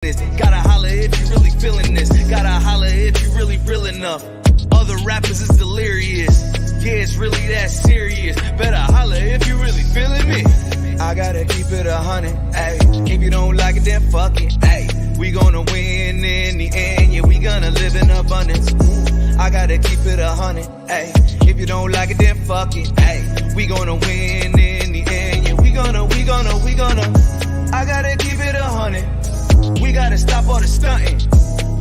Gotta holler if you really feeling this. Gotta holler if you really real enough. Other rappers is delirious. Yeah, it's really that serious. Better holler if you really feeling me. I gotta keep it 100, ayy. If you don't like it, then fuck it, ayy. We gonna win in the end, yeah, we gonna live in abundance. I gotta keep it 100, ayy. If you don't like it, then fuck it, ayy. We gonna win in the end, yeah, we gonna. I gotta keep it 100. We gotta stop all the stunting.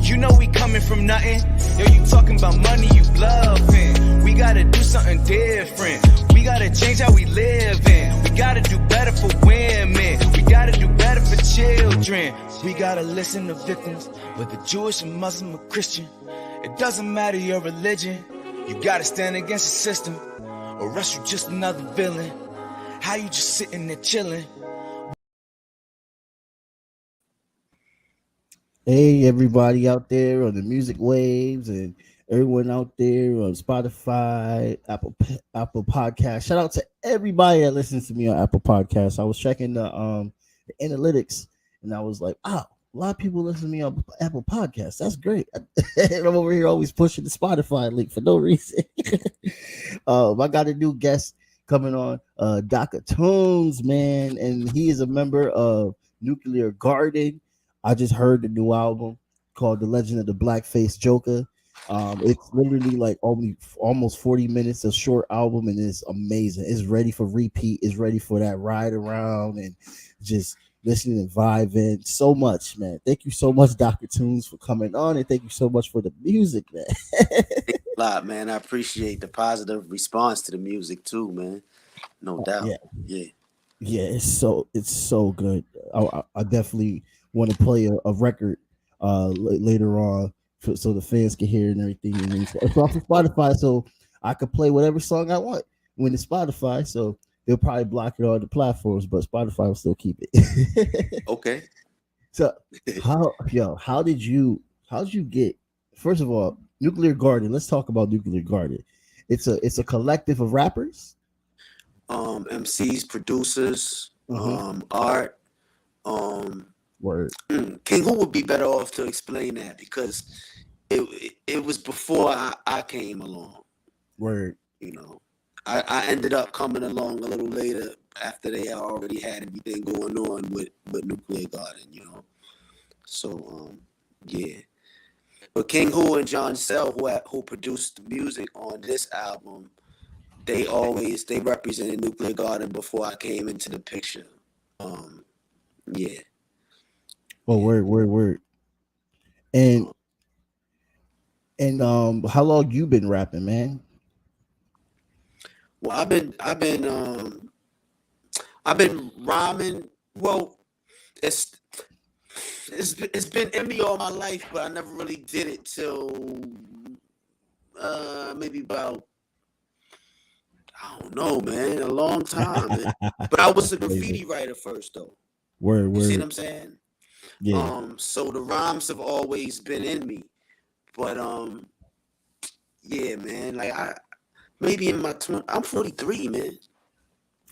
You know we coming from nothing. Yo, you talking about money, you bluffing. We gotta do something different. We gotta change how we live in. We gotta do better for women. We gotta do better for children. We gotta listen to victims, whether Jewish or Muslim or Christian. It doesn't matter your religion. You gotta stand against the system, or else you just another villain. How you just sitting there chilling? Hey, everybody out there on the music waves and everyone out there on Spotify, Apple Podcasts. Shout out to everybody that listens to me on Apple Podcasts. I was checking the analytics and I was like, wow, a lot of people listen to me on Apple Podcasts. That's great. And I'm over here always pushing the Spotify link for no reason. I got a new guest coming on, Docta Toonz, man, and he is a member of Nuclear Garden. I just heard the new album called The Legend of the Blackface Jokah. It's literally like almost 40 minutes, a short album, and it's amazing. It's ready for repeat. It's ready for that ride around and just listening and vibing. So much, man. Thank you so much, Docta Toonz, for coming on, and thank you so much for the music, man. A lot, man. I appreciate the positive response to the music too, man. No doubt. Yeah. It's so good. I definitely want to play a record later on so the fans can hear and everything. And it's off of Spotify, so I could play whatever song I want when it's Spotify. So they'll probably block it on the platforms, but Spotify will still keep it. Okay. So how did you get, first of all, Nuclear Garden? Let's talk about Nuclear Garden. It's a collective of rappers, MCs, producers, art. Word. King Who would be better off to explain that because it was before I came along. Word. You know, I ended up coming along a little later after they already had everything going on with Nuclear Garden, you know. So yeah. But King Who and John Sell, who produced the music on this album, they represented Nuclear Garden before I came into the picture. Yeah. Oh, word. And how long you been rapping, man? Well, I've been rhyming. Well, it's been in me all my life, but I never really did it till maybe about, I don't know, man, a long time. But I was a graffiti writer first, though. Word. You see what I'm saying? Yeah. So the rhymes have always been in me, but yeah, man. Like maybe in my 20s, I'm 43, man.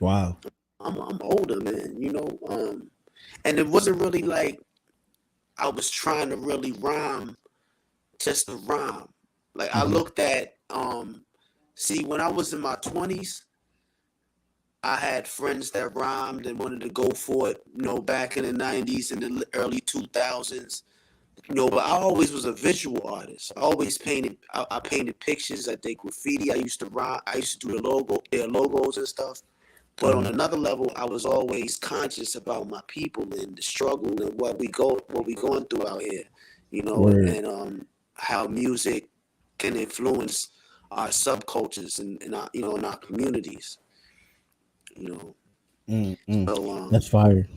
Wow. I'm older, man. You know, and it wasn't really like I was trying to really rhyme just to rhyme. Like I looked at see, when I was in my 20s, I had friends that rhymed and wanted to go for it, you know, back in the 90s and the early 2000s. You know, but I always was a visual artist. I always painted. I painted pictures. I did graffiti. I used to rhyme. I used to do their logos and stuff. But on another level, I was always conscious about my people and the struggle and what we going through out here. You know, and how music can influence our subcultures and our, you know, in our communities. You know, so that's fire.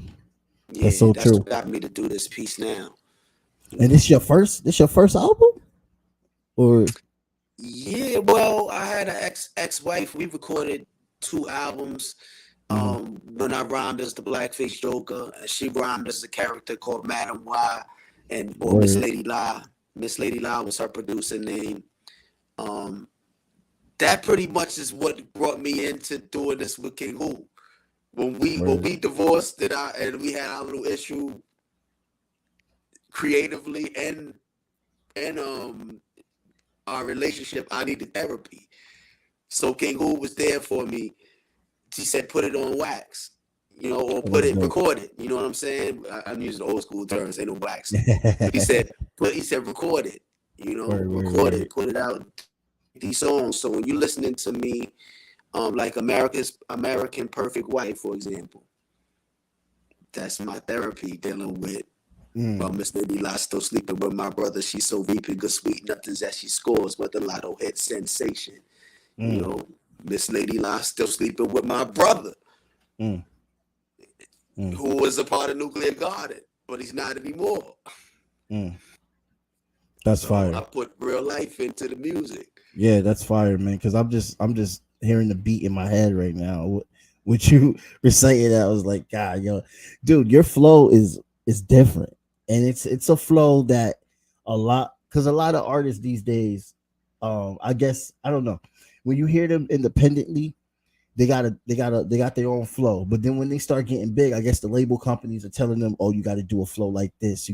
Yeah, that's so true. What got me to do this piece now. And this your first album, or? Yeah, well, I had an ex-wife. We recorded 2 albums. When I rhymed as the Blackface Jokah, and she rhymed as a character called Madam Y, or Miss Lady La. Miss Lady La was her producer name. That pretty much is what brought me into doing this with King Who. When we divorced and we had our little issue, creatively and our relationship, I needed therapy. So King Hu was there for me. She said, put it on wax, or record it. You know what I'm saying? I'm using old school terms, ain't no wax no more. But he said, record it, record it, put it out, these songs. So when you're listening to me, like American Perfect Wife, for example, that's my therapy dealing with. Well, Miss Lady Lot still sleeping with my brother. She's so reaping good sweet nothings that she scores, but the lotto hit sensation. Miss Lady Lot still sleeping with my brother, who was a part of Nuclear Garden, but he's not anymore. That's fire. I put real life into the music. Yeah, that's fire, man. Because I'm just hearing the beat in my head right now. What you reciting that, I was like, God, dude, your flow is different, and it's a flow that a lot of artists these days, I guess, I don't know, when you hear them independently, they got their own flow, but then when they start getting big, I guess the label companies are telling them, oh, you got to do a flow like this,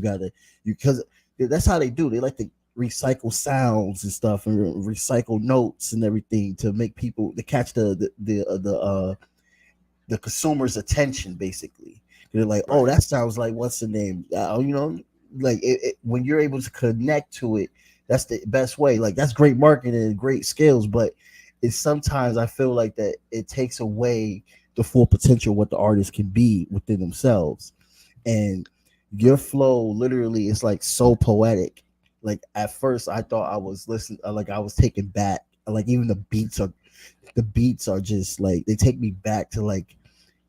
because that's how they do. They like to recycle sounds and stuff and recycle notes and everything to make people to catch the consumer's attention. Basically, they're like, oh, that sounds like what's the name? Like when you're able to connect to it, that's the best way. Like that's great marketing and great skills, but it's sometimes I feel like that it takes away the full potential of what the artist can be within themselves. And your flow literally is like so poetic. Like at first I thought I was listening, like I was taken back. Like even the beats are just like, they take me back to like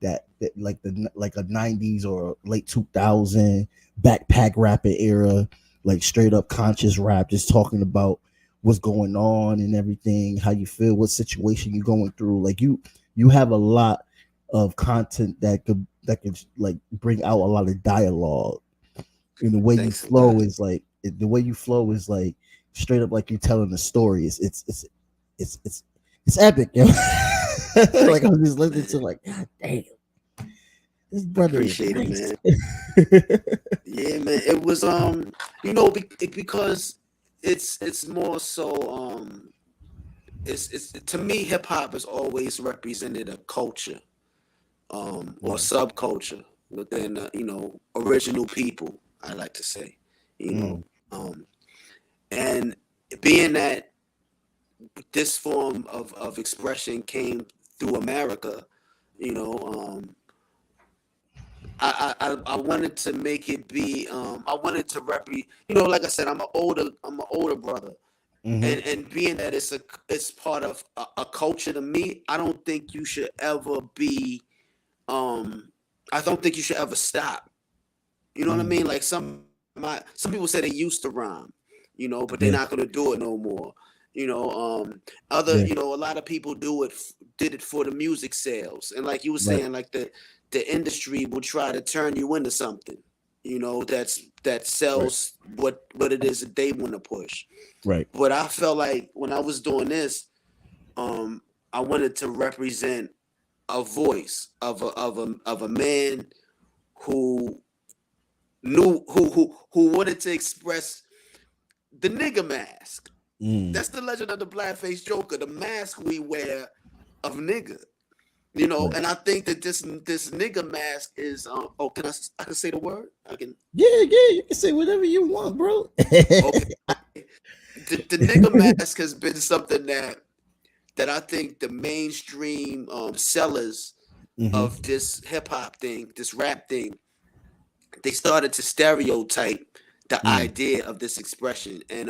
that like a 90s or late 2000 backpack rapping era, like straight up conscious rap, just talking about what's going on and everything, how you feel, what situation you're going through. Like you have a lot of content that could like bring out a lot of dialogue. And the way you flow is like straight up like you're telling a story. It's epic, yo. Like I'm just listening to like, God damn, this brother appreciate it, man. Yeah, man. It was because it's more so it's to me, hip hop has always represented a culture or subculture within original people, I like to say, and being that this form of expression came through America, I wanted to make it be I wanted to like I said, I'm an older brother. And being that it's part of a culture to me, I don't think you should ever be I don't think you should ever stop. You know what I mean? Like some people say they used to rhyme, but they're not gonna do it no more. A lot of people did it for the music sales. And like you were saying, like the industry will try to turn you into something, that sells what it is that they want to push. Right. But I felt like when I was doing this, I wanted to represent a voice of a man who knew who wanted to express the nigga mask. That's the legend of the blackface Joker, the mask we wear of nigga. And I think that this nigga mask is I can say the word? I can. Yeah, you can say whatever you want, bro. Okay. The nigga mask has been something that I think the mainstream sellers of this hip hop thing, this rap thing, they started to stereotype the idea of this expression. And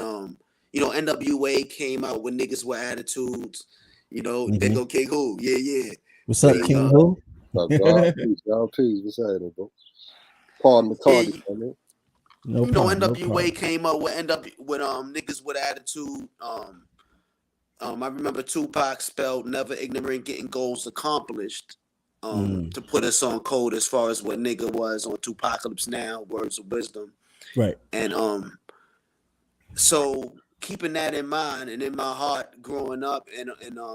NWA came out with niggas with attitudes. They go King Hu. Yeah. What's up, King Hu? Peace. What's happening, bro? Pardon the target, man. No problem, NWA came up with niggas with attitude. I remember Tupac spelled "never ignorant, getting goals accomplished." To put us on code as far as what nigga was on Tupacalypse Now, Words of Wisdom. Right. And so keeping that in mind and in my heart growing up and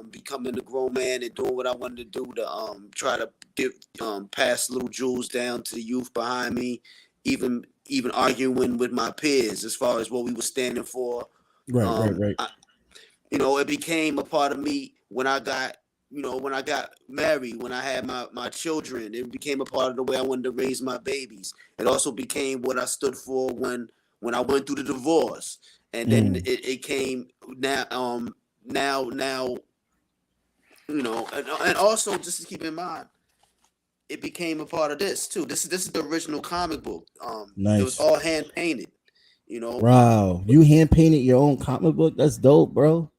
becoming a grown man and doing what I wanted to do to try to give pass little jewels down to the youth behind me, even even arguing with my peers as far as what we were standing for. Right. It became a part of me when I got, when I got married, when I had my children. It became a part of the way I wanted to raise my babies. It also became what I stood for when I went through the divorce, and then it came now, and also just to keep in mind, it became a part of this too. This is the original comic book. Nice. It was all hand painted. Wow, you hand painted your own comic book? That's dope, bro.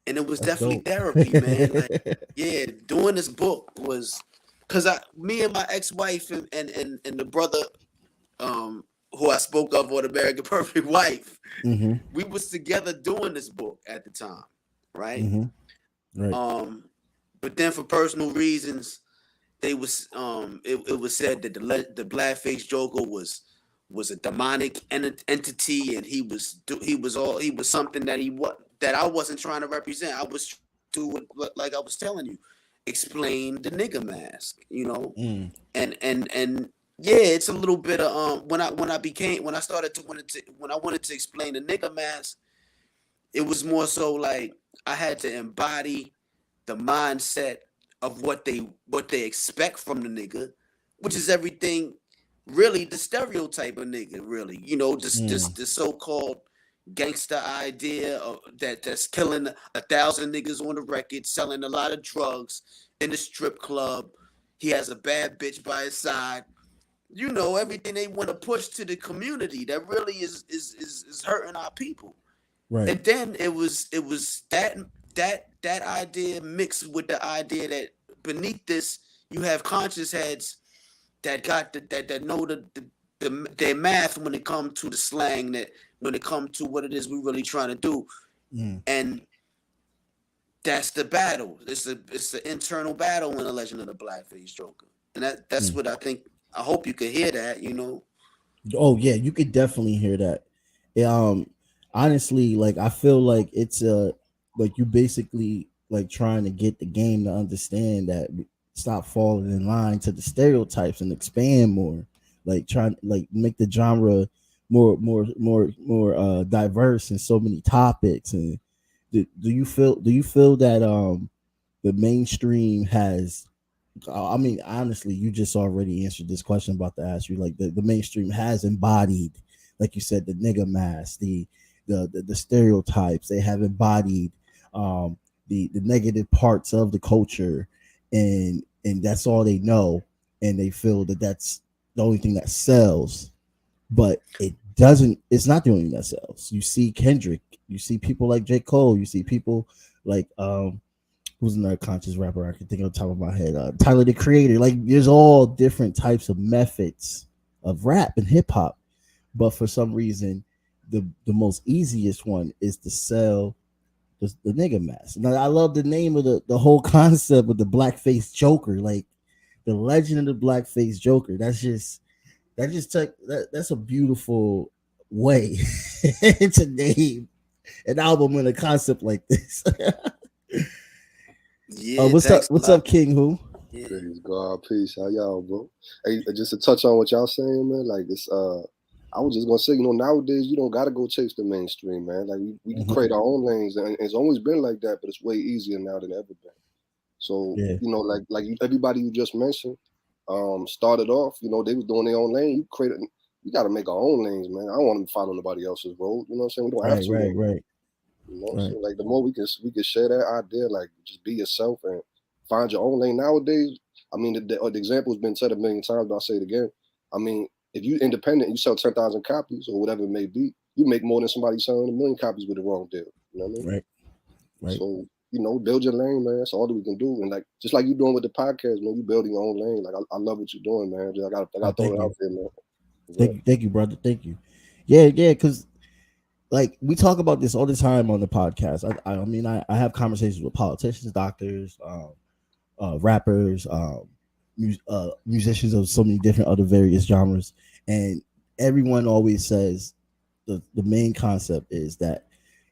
And it was That's definitely dope. therapy, man. Like, yeah, doing this book was because me and my ex-wife and the brother who I spoke of on American Perfect Wife, we was together doing this book at the time, right? Right. But then for personal reasons, they was it was said that the blackface Joker was a demonic entity, and he was something that I wasn't trying to represent. I was doing, like I was telling you, explain the nigga mask, and yeah, it's a little bit of when I wanted to explain the nigga mask, it was more so like I had to embody the mindset of what they expect from the nigga, which is everything, really the stereotype of nigga, really, just the so-called gangster idea of that's killing 1,000 niggas on the record, selling a lot of drugs in the strip club. He has a bad bitch by his side. Everything they want to push to the community that really is hurting our people. Right. And then it was that idea mixed with the idea that beneath this you have conscious heads that got that know their math when it comes to the slang, that when it comes to what it is we're really trying to do. And that's the battle. It's an internal battle in the Legend of the Blackface Joker. And that's what I think. I hope you could hear that, Oh yeah, you could definitely hear that. Honestly, like I feel like it's like you basically like trying to get the game to understand that stop falling in line to the stereotypes and expand more, like trying like make the genre more diverse in so many topics. And do you feel that the mainstream has, I mean, honestly, you just already answered this question I'm about to ask you. Like the mainstream has embodied, like you said, the nigga mask, the stereotypes. They have embodied the negative parts of the culture, and that's all they know, and they feel that that's the only thing that sells. But it doesn't. It's not the only thing that sells. You see Kendrick. You see people like J. Cole. You see people like who's another conscious rapper I can think on top of my head? Tyler, the Creator. Like, there's all different types of methods of rap and hip hop, but for some reason, the most easiest one is to sell the nigga mask. Now, I love the name of the whole concept of the blackface Joker, like the Legend of the Blackface Joker. That's a beautiful way to name an album and a concept like this. Yeah, what's up, King Who? Yeah. Praise God, peace. How y'all, bro? Hey, just to touch on what y'all saying, man. Like it's I was just gonna say, nowadays you don't gotta go chase the mainstream, man. Like we can create our own lanes, and it's always been like that, but it's way easier now than ever been. So everybody you just mentioned, started off, they was doing their own lane. You gotta make our own lanes, man. I don't want to follow nobody else's road. You know what I'm saying? We don't have to. Right. So like the more we can share that idea, like just be yourself and find your own lane. Nowadays, I mean, the example's been said a million times, but I'll say it again. I mean, if you independent, you sell 10,000 copies or whatever it may be, you make more than somebody selling 1 million copies with the wrong deal. You know what I mean? Right. So, build your lane, man. That's all that we can do. And like, just like you doing with the podcast, man, you building your own lane. Like, I love what you're doing, man. I got to throw it out there, man. Thank you, brother. Thank you. Yeah, because like we talk about this all the time on the podcast. I mean, I have conversations with politicians, doctors, rappers, musicians of so many different other various genres, and everyone always says the main concept is that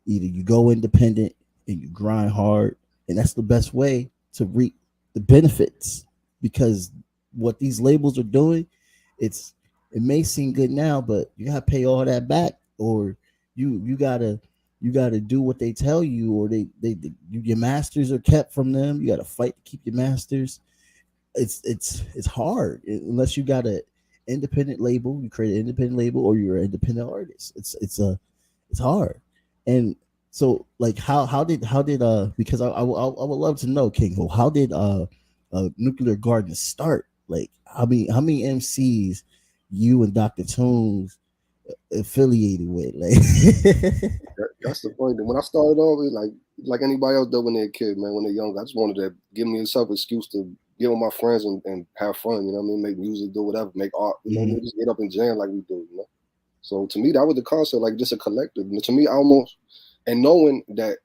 either you go independent and you grind hard, and that's the best way to reap the benefits, because what these labels are doing, it's it may seem good now, but you gotta pay all that back, or you gotta do what they tell you, or your masters are kept from them. You gotta fight to keep your masters. It's hard unless you got a independent label. You create an independent label, or you're an independent artist. It's hard. And so, like, how did because I would love to know, King Ho, how did Nuclear Garden start? Like, how many MCs you and Dr. Toonz affiliated with? Like, That's the point. When I started off, it like anybody else does when they're a kid, man. When they're young, I just wanted to give me self excuse to get with my friends and have fun. You know what I mean? Make music, do whatever, make art. You know, just get up and jam like we do. You know. So to me, that was the concept, like just a collective. And to me, almost, and knowing that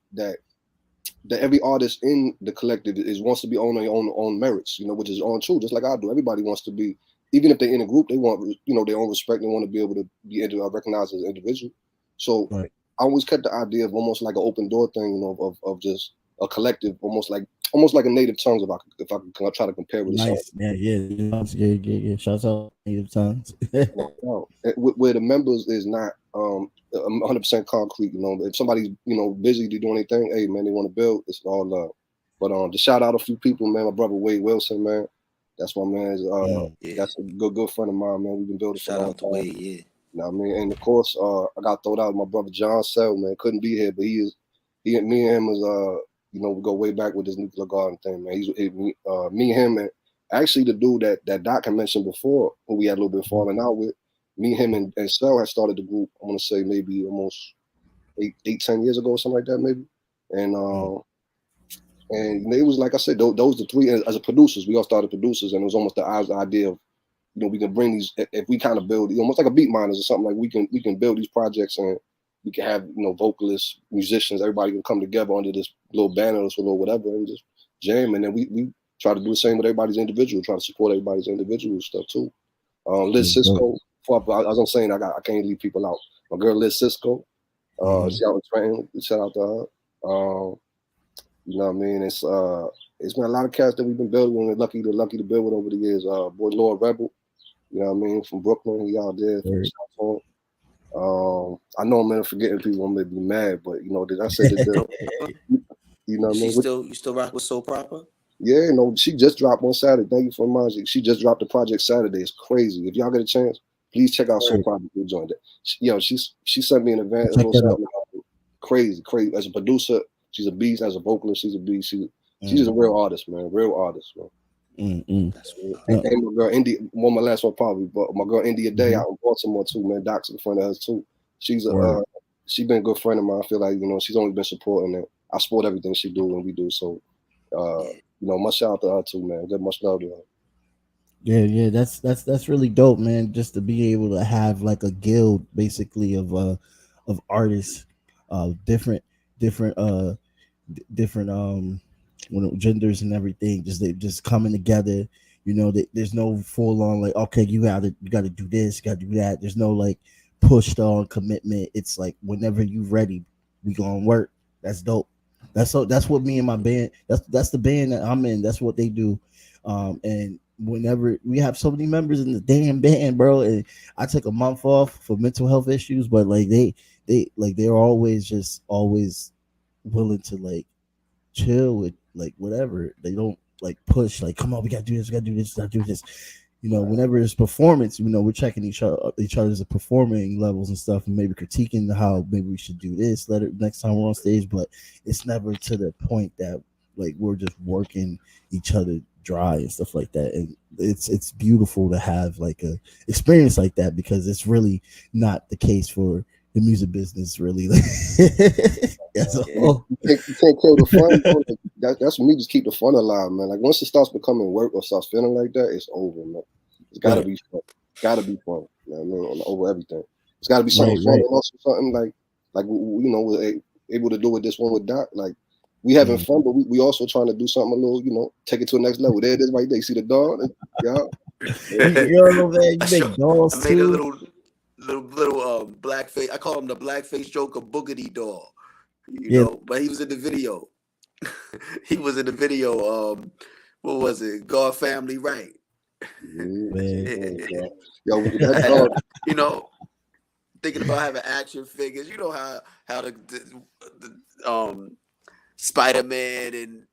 every artist in the collective wants to be on their own merits, you know, which is on true, just like I do. Everybody wants to be, even if they're in a group, they want, you know, their own respect. They want to be able to be recognized as an individual. So right. I always kept the idea of almost like an open door thing, you know, of just a collective, almost like a native tongues. If I could try to compare with Nice, yeah. Shouts out native tongues. Where the members is not 100% concrete. You know, if somebody's, you know, busy to do anything, hey man, they want to build, it's all love. But to shout out a few people, man. My brother Wade Wilson, man. That's my man. That's a good friend of mine, man. We've been building for a long time. Wade, yeah. You know what I mean? And of course, I got thrown out. My brother John Sell, man, couldn't be here, but me and him is you know, we go way back with this Nuclear Garden thing, man. Me and him, and actually the dude that Doc had mentioned before, who we had a little bit falling out with, me, him, and Sel had started the group. I want to say maybe almost 10 years ago, something like that, maybe. And it was like I said, those the three as a producers. We all started producers, and it was almost the idea of, you know, we can bring these, if we kind of build, almost like a beat miners or something, like we can build these projects, and we can have, you know, vocalists, musicians, everybody can come together under this little banner or whatever and just jam. And then we try to do the same with everybody's individual, try to support everybody's individual stuff too. Liz Cisco, as I'm saying, I can't leave people out. My girl Liz Cisco, she out in Trenton, shout out to her. You know what I mean? It's been a lot of cats that we've been building. We're lucky to build with over the years. Boy Lord Rebel, you know what I mean, from Brooklyn, he out there. Right. I know I'm forgetting people, may be mad, but you know, did I say that? You know what I mean? You still rock with Soul Proper? Yeah, you know, she just dropped on Saturday. Thank you for reminding me. She just dropped the project Saturday. It's crazy. If y'all get a chance, please check out Soul Proper. Join that. She sent me an event. Crazy. As a producer, she's a beast. As a vocalist, she's a beast. She's just a real artist, man. Real artist, man. That's and my girl India, my last one probably, but my girl India Day out in Baltimore too, man. Doc's a friend of hers too. She's she been a good friend of mine. I feel like, you know, she's only been supporting it. I support everything she do and we do. So you know, much shout out to her too, man. Good, much love to her. Yeah, that's really dope, man. Just to be able to have like a guild basically of artists, different genders and everything, just coming together. You know, there's no full on like, okay, you gotta do this, you gotta do that. There's no like pushed on commitment. It's like whenever you ready, we gonna work. That's dope. That's what me and my band. That's the band that I'm in. That's what they do. And whenever we have so many members in the damn band, bro, and I took a month off for mental health issues, but like they're always willing to like chill with like whatever. They don't like push like, come on, we gotta do this, gotta do this. You know, whenever it's performance, you know, we're checking each other's performing levels and stuff, and maybe critiquing how maybe we should do this next time we're on stage. But it's never to the point that like we're just working each other dry and stuff like that. And it's beautiful to have like a experience like that, because it's really not the case for the music business, really. That's all. You can't kill the fun. That's for me. Just keep the fun alive, man. Like once it starts becoming work or starts feeling like that, it's over, man. It's gotta be fun. Gotta be fun. You know what I mean? Over everything. It's gotta be something fun, and also something like you know, we're able to do with this one with Doc. Like we having fun, but we also trying to do something a little, you know, take it to the next level. There it is, right there. You see the dog? You make dolls I made a little blackface. I call him the blackface jokah boogity doll. You know, but he was in the video. He was in the video. What was it? God Family Right. Man. Yo, I that had, dog. you know, thinking about having action figures. You know how the Spider-Man and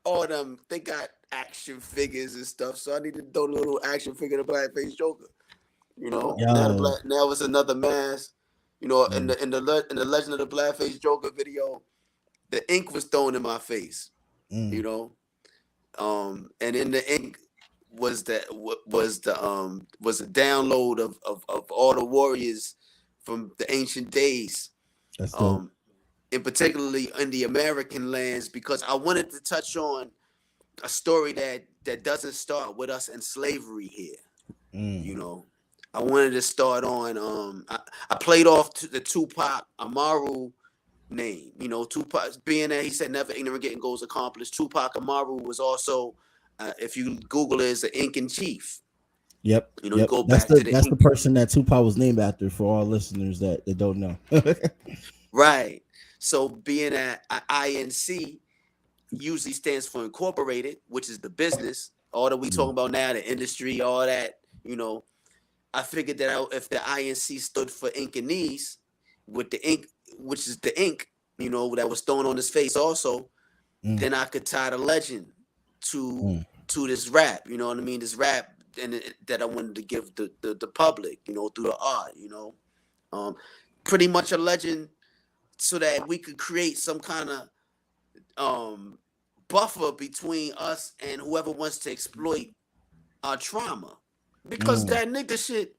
all them, they got action figures and stuff. So I need to throw a little action figure of the blackface Joker. You know, Yo. now it's another mask. You know, in the Legend of the Blackface Joker video, the ink was thrown in my face. You know, and in the ink was was a download of all the warriors from the ancient days. That's dope. And particularly in the American lands, because I wanted to touch on a story that doesn't start with us in slavery here. You know, I wanted to start on I played off the Tupac Amaru name. You know, Tupac, being that he said never ignorant getting goals accomplished. Tupac Amaru was also, if you Google it, is an Incan chief. Yep. You know, go That's back to the person that Tupac was named after, for all listeners that don't know. Right. So being that INC usually stands for incorporated, which is the business, all that we talking about now, the industry, all that, you know, I figured that if the INC stood for Incanese, with the ink, which is the ink, you know, that was thrown on his face also, then I could tie the legend to this rap, you know what I mean? This rap that I wanted to give the public, you know, through the art, you know. Pretty much a legend so that we could create some kind of buffer between us and whoever wants to exploit our trauma. Because that nigga shit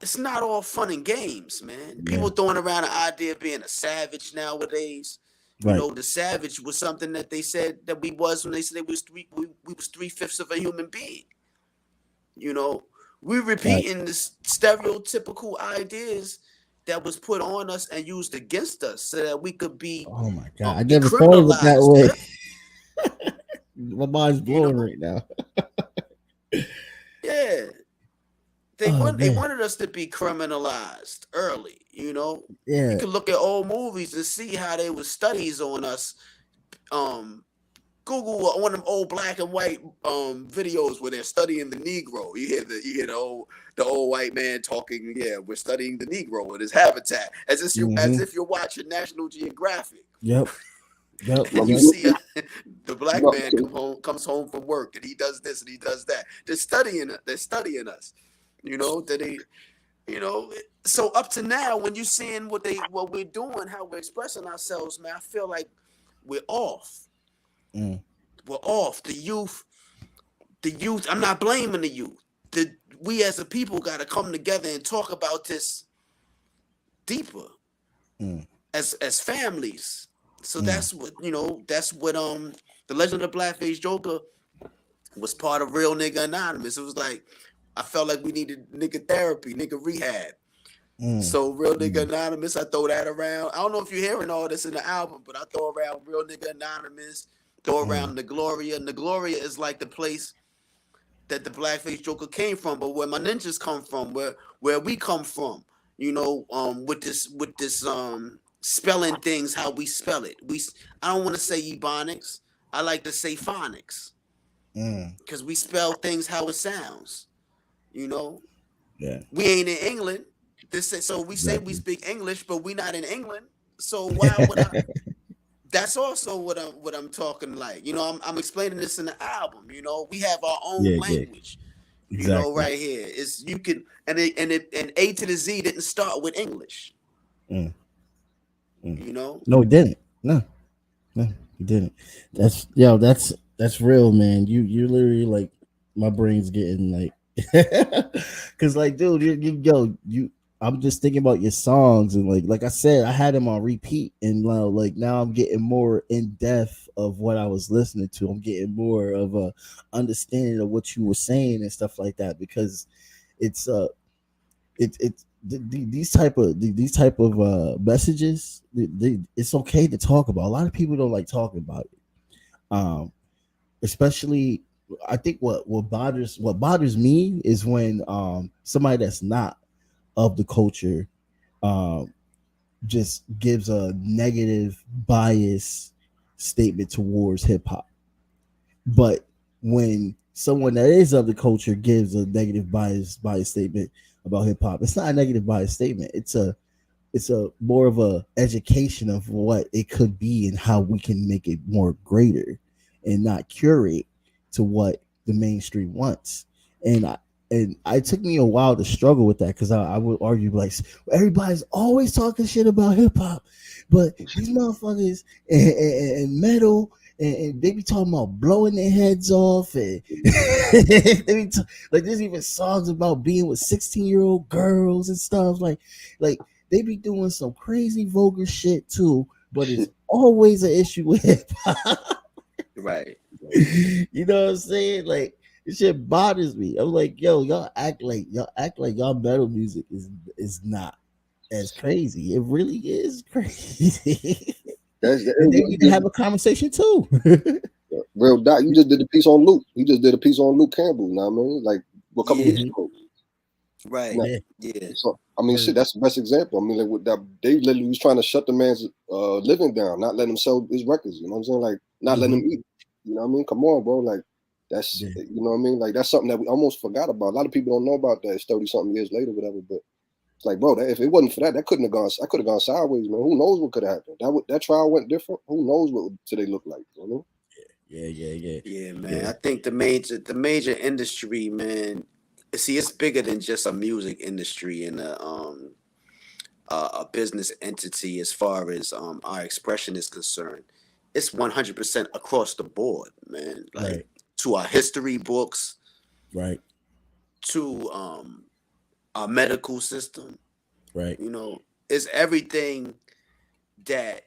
it's not all fun and games, man. People throwing around the idea of being a savage nowadays. You know, the savage was something that they said that we was when they said we was 3/5 of a human being. You know, we're repeating this stereotypical ideas that was put on us and used against us so that we could be. Oh my god, I never thought of it that way. My mind's blowing right now. Yeah. They wanted us to be criminalized early, you know. Yeah. You can look at old movies and see how there was studies on us. Google one of them old black and white videos where they're studying the Negro. You hear the old white man talking. Yeah, we're studying the Negro and his habitat, as if you're watching National Geographic. Yep. You see the black man comes home from work and he does this and he does that. They're studying us. You know, that they, you know, so up to now, when you're seeing what we're doing, how we're expressing ourselves, man, I feel like we're off. We're off. The youth, I'm not blaming the youth. We as a people got to come together and talk about this deeper as families. So that's what, you know, the Legend of the Blackface Joker was part of Real Nigga Anonymous. It was like, I felt like we needed nigga therapy, nigga rehab. So Real Nigga Anonymous, I throw that around. I don't know if you're hearing all this in the album, but I throw around Real Nigga Anonymous, throw around the Gloria. And the Gloria is like the place that the Blackface Joker came from, but where my ninjas come from, where we come from, you know, with this spelling things how we spell it. I don't want to say ebonics. I like to say phonics. Because we spell things how it sounds. You know, we ain't in England. So we say we speak English, but we not in England. So why would I? That's also what I'm talking like. You know, I'm explaining this in the album. You know, we have our own language. Exactly. You know, right here is you can and A to the Z didn't start with English. You know, no, it didn't. No, it didn't. That's real, man. You literally like my brain's getting like. Cause like, dude, I'm just thinking about your songs and like I said, I had them on repeat and like now I'm getting more in depth of what I was listening to. I'm getting more of a understanding of what you were saying and stuff like that because it's these type of messages. It's okay to talk about. A lot of people don't like talking about it, especially. I think what bothers me is when somebody that's not of the culture just gives a negative bias statement towards hip hop. But when someone that is of the culture gives a negative bias statement about hip hop. It's not a negative bias statement. It's a more of a education of what it could be and how we can make it more greater and not curate to what the mainstream wants. And it took me a while to struggle with that because I would argue like everybody's always talking shit about hip hop, but these motherfuckers and metal and they be talking about blowing their heads off and like there's even songs about being with 16-year-old girls and stuff like they be doing some crazy vulgar shit too, but it's always an issue with hip hop. Right. You know what I'm saying? Like this shit bothers me. I'm like, yo, y'all act like y'all metal music is not as crazy. It really is crazy. And they need to have a conversation too. Real Doc, you just did a piece on Luke. You just did a piece on Luke Campbell. You know what I mean? Like a couple weeks ago. Right. Now, yeah. So I mean, shit, that's the best example. I mean, like with that, they literally was trying to shut the man's living down, not letting him sell his records. You know what I'm saying? Like not letting him eat. You know what I mean? Come on, bro. Like that's you know what I mean? Like that's something that we almost forgot about. A lot of people don't know about that. It's 30-something years later, whatever. But it's like, bro, if it wasn't for that, that couldn't have gone. I could have gone sideways, man. Who knows what could have happened? That trial went different. Who knows what today look like? You know? Yeah, man. I think the major industry, man. See, it's bigger than just a music industry and a business entity as far as our expression is concerned. It's 100% across the board, man. Like to our history books, right? To our medical system, right? You know, it's everything that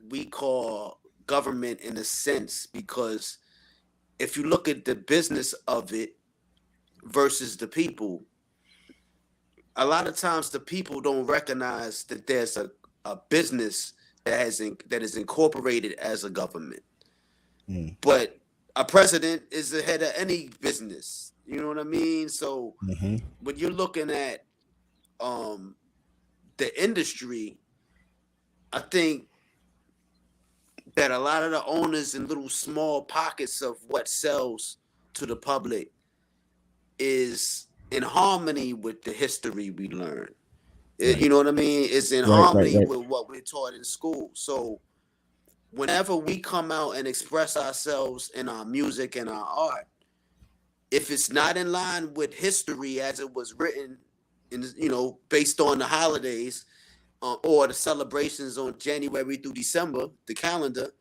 we call government in a sense, because if you look at the business of it versus the people, a lot of times the people don't recognize that there's a business that is incorporated as a government. But a president is the head of any business. You know what I mean? So when you're looking at the industry, I think that a lot of the owners in little small pockets of what sells to the public is in harmony with the history we learn. You know what I mean? It's in harmony with what we're taught in school. So whenever we come out and express ourselves in our music and our art, if it's not in line with history as it was written, based on the holidays or the celebrations on January through December, the calendar,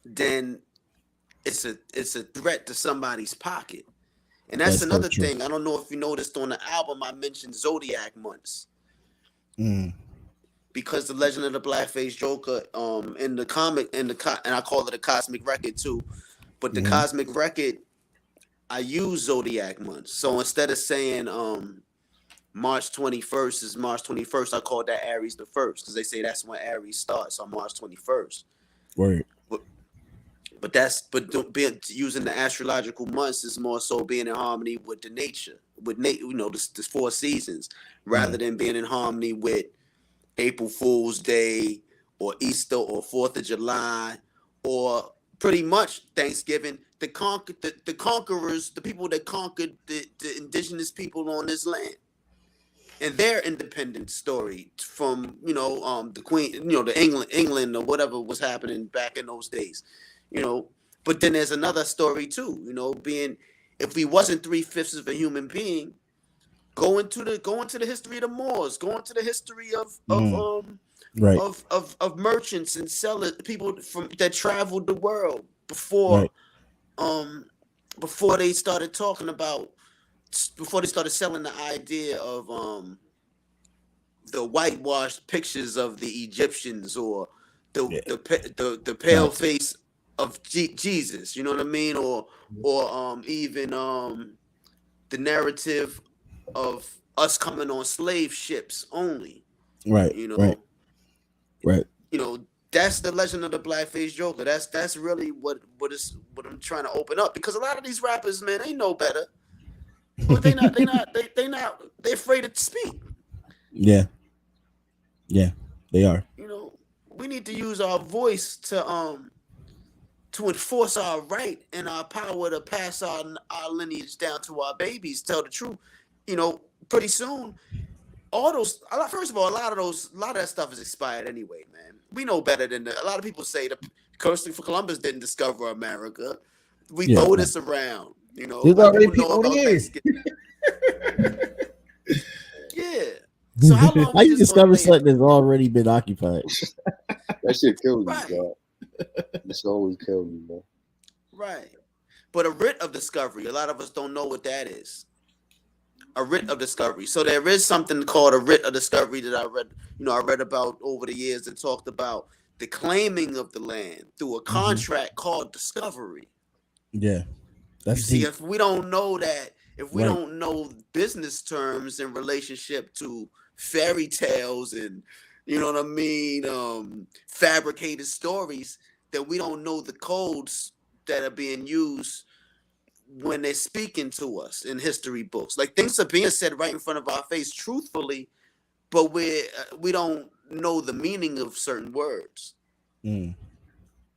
then it's a threat to somebody's pocket. And that's another thing. I don't know if you noticed on the album I mentioned Zodiac months. Because the Legend of the Blackface Jokah in the comic and I call it a cosmic record too, but the cosmic record I use Zodiac months. So instead of saying March 21st is March 21st, I call that Aries the 1st because they say that's when Aries starts on March 21st. Right. But using the astrological months is more so being in harmony with the nature, with the 4 seasons, rather than being in harmony with April Fool's Day or Easter or 4th of July or pretty much Thanksgiving. The conquerors, the people that conquered the indigenous people on this land, and their independence story from the Queen, the England or whatever was happening back in those days. But then there's another story too, being if we wasn't 3/5 of a human being, going to the history of the Moors, going to the history of merchants and sellers, people that traveled the world before they started selling the idea of the whitewashed pictures of the Egyptians or the pale face of Jesus, you know what I mean, or even the narrative of us coming on slave ships only, right? That's the Legend of the Blackface Jokah. That's really what I'm trying to open up, because a lot of these rappers, man, they know better, but they're afraid to speak. Yeah, they are. We need to use our voice to to enforce our right and our power to pass our lineage down to our babies, tell the truth. Pretty soon, first of all, a lot of that stuff is expired anyway, man. We know better than a lot of people say the Christopher Columbus didn't discover America. We throw this around, There's like already people know people about here. Thanksgiving. Yeah. So how long How you just gonna discover stay in something that's already been occupied? That shit kills me, Right. dog. It's always kills me, man. Right. But a writ of discovery, a lot of us don't know what that is. A writ of discovery. So there is something called a writ of discovery that I read about over the years that talked about the claiming of the land through a contract called discovery. Yeah. That's You see, deep. if we don't know that, if we Right. don't know business terms in relationship to fairy tales and fabricated stories, then we don't know the codes that are being used when they're speaking to us in history books. Like things are being said right in front of our face truthfully, but we don't know the meaning of certain words. Mm.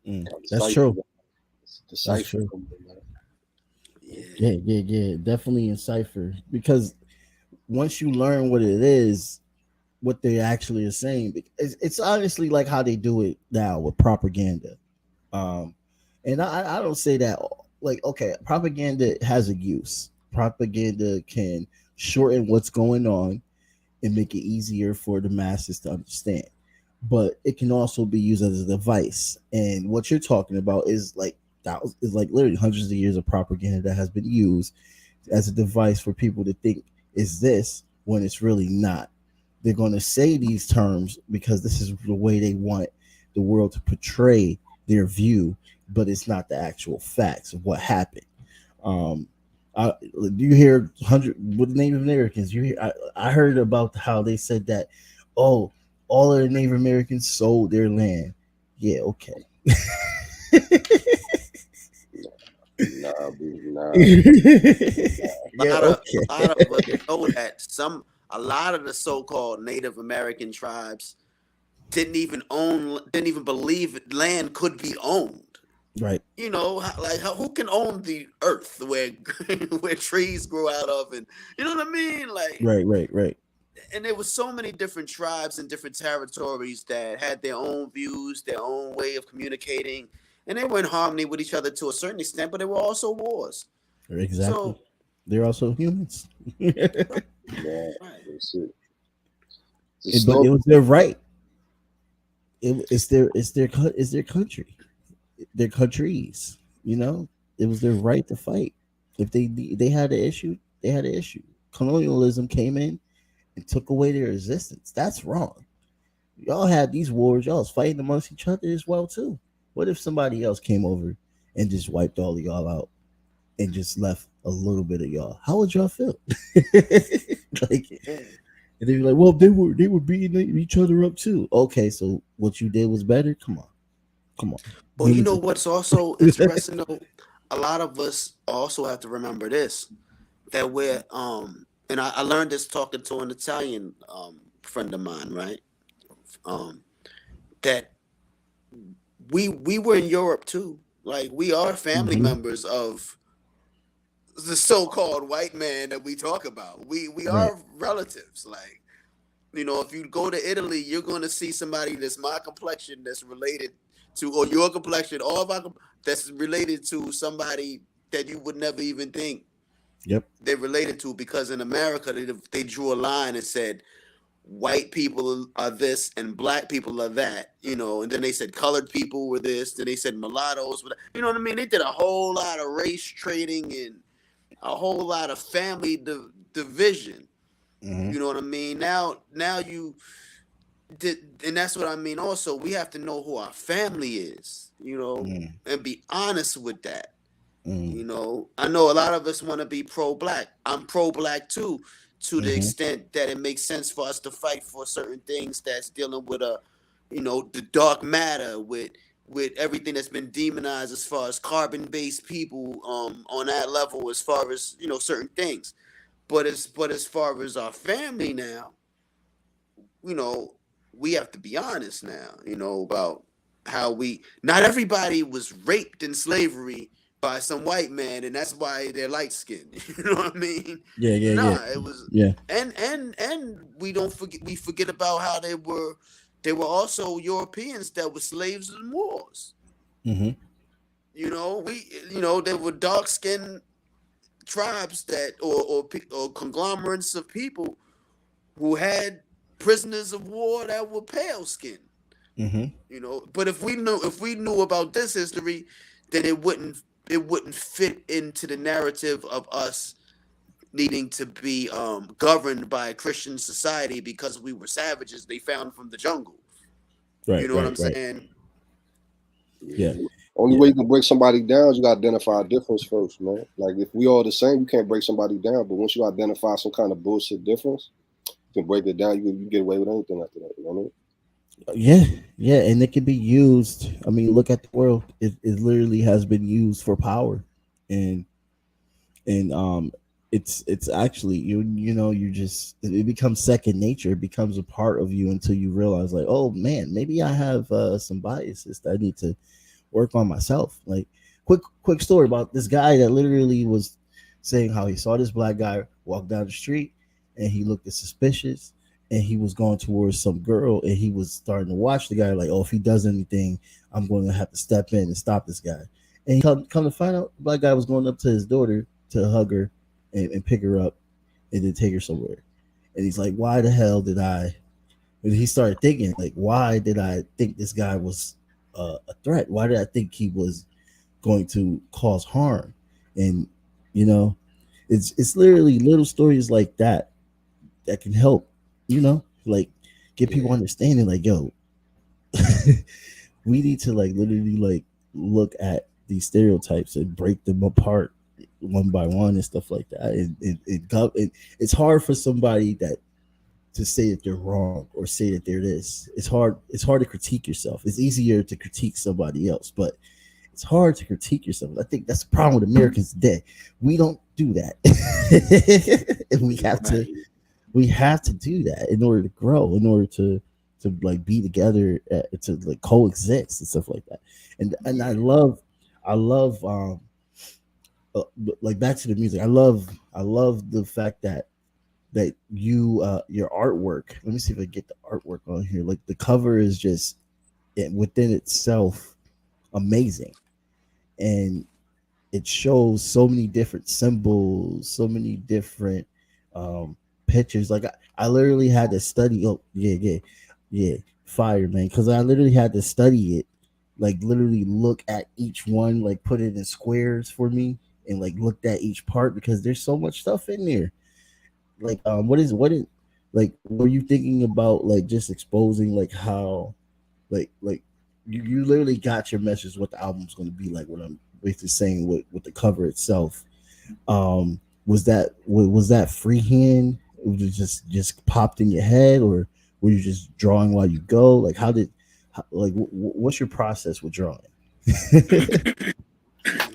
The That's cipher, true. man. The That's cipher true. coming in, man. Yeah. Definitely in cipher, because once you learn what it is, what they actually are saying, it's honestly like how they do it now with propaganda. Um, and I don't say that like, okay, propaganda has a use. Propaganda can shorten what's going on and make it easier for the masses to understand. But it can also be used as a device. And what you're talking about is like is like literally hundreds of years of propaganda that has been used as a device for people to think is this when it's really not. They're going to say these terms because this is the way they want the world to portray their view, but it's not the actual facts of what happened. Um, you hear with Native Americans. I heard about how they said that, oh, all of the Native Americans sold their land. Yeah, okay. Nah, dude, nah. Yeah, okay. A lot of us know that a lot of the so-called Native American tribes didn't even believe land could be owned. Right. Who can own the earth where where trees grow out of, and you know what I mean? Like, Right. and there was so many different tribes and different territories that had their own views, their own way of communicating, and they were in harmony with each other to a certain extent, but there were also wars. Exactly. So, They're also humans. Nah, right. that's it. But it was their right. It's their country, their countries. It was their right to fight. If they had an issue, they had an issue. Colonialism came in and took away their existence. That's wrong. Y'all had these wars. Y'all was fighting amongst each other as well too. What if somebody else came over and just wiped all of y'all out and just left a little bit of y'all? How would y'all feel? And they'd be like, well, they were beating each other up too. Okay, so what you did was better? Come on. Well, you know what's also interesting though? A lot of us also have to remember this, that we're and I learned this talking to an Italian friend of mine, right? That we were in Europe too. Like, we are family members of the so-called white man that we talk about. We are relatives. Like, if you go to Italy, you're going to see somebody that's my complexion that's related to, or your complexion, all of our that's related to somebody that you would never even think they're related to, because in America they drew a line and said white people are this and black people are that, and then they said colored people were this, then they said mulattoes were that. You know what I mean? They did a whole lot of race trading and a whole lot of family division. You know what I mean? Now you did, and that's what I mean. Also, we have to know who our family is, and be honest with that. I know a lot of us want to be pro-black. I'm pro-black too, to the extent that it makes sense for us to fight for certain things that's dealing with the dark matter, with everything that's been demonized as far as carbon-based people on that level, as far as certain things. But as far as our family now, we have to be honest now, about not everybody was raped in slavery by some white man, and that's why they're light skinned. You know what I mean? Yeah. It was, Yeah. and we forget about how they were also Europeans that were slaves in wars. Mm-hmm. There were dark skinned tribes that or conglomerates of people who had prisoners of war that were pale skinned. Mm-hmm. But if we knew about this history, then it wouldn't fit into the narrative of us needing to be governed by a Christian society because we were savages they found from the jungle. You know what I'm saying? Yeah. Only way you can break somebody down is you gotta identify a difference first, man. Like if we all the same, you can't break somebody down. But once you identify some kind of bullshit difference, you can break it down. You get away with anything after that. You know what I mean? Yeah, and it can be used. I mean, look at the world. It literally has been used for power, and it's actually you just it becomes second nature. It becomes a part of you until you realize, like, oh man, maybe I have some biases that I need to work on myself. Like, quick story about this guy that literally was saying how he saw this black guy walk down the street, and he looked suspicious, and he was going towards some girl, and he was starting to watch the guy like, oh, if he does anything, I'm going to have to step in and stop this guy. And he come to find out, the black guy was going up to his daughter to hug her and pick her up and then take her somewhere. And he's like, why the hell did I? And he started thinking, like, why did I think this guy was a threat? Why did I think he was going to cause harm? And it's literally little stories like that can help. Like get people understanding. Like, yo, we need to like literally like look at these stereotypes and break them apart one by one and stuff like that. It's hard for somebody that to say that they're wrong or say that they're this. It's hard to critique yourself. It's easier to critique somebody else, but it's hard to critique yourself. I think that's the problem with Americans today. We don't do that. And we have to do that in order to grow, in order to like be together, to like coexist and stuff like that. And I love like back to the music. I love the fact that you your artwork. Let me see if I get the artwork on here. Like the cover is just within itself amazing, and it shows so many different symbols, so many different pictures. Like I literally had to study. Oh yeah, fire, man. Because I literally had to study it, like literally look at each one, like put it in squares for me, and like looked at each part because there's so much stuff in there. Like what is like were you thinking about like just exposing like how like you literally got your message what the album's going to be like, what I'm basically saying with the cover itself. Was that freehand? Was it just popped in your head, or were you just drawing while you go? Like what's your process with drawing?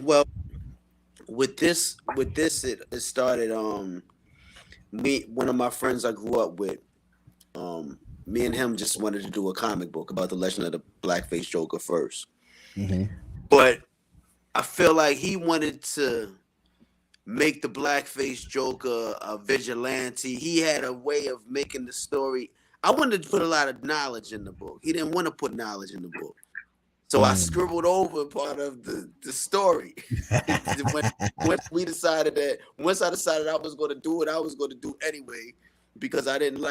Well, with this it started one of my friends I grew up with, me and him just wanted to do a comic book about the legend of the blackface Joker first. Mm-hmm. But I feel like he wanted to make the blackface Joker a vigilante. He had a way of making the story. I wanted to put a lot of knowledge in the book. He didn't want to put knowledge in the book. So I scribbled over part of the story. Once I decided I was going to do it, I was going to do anyway, because I didn't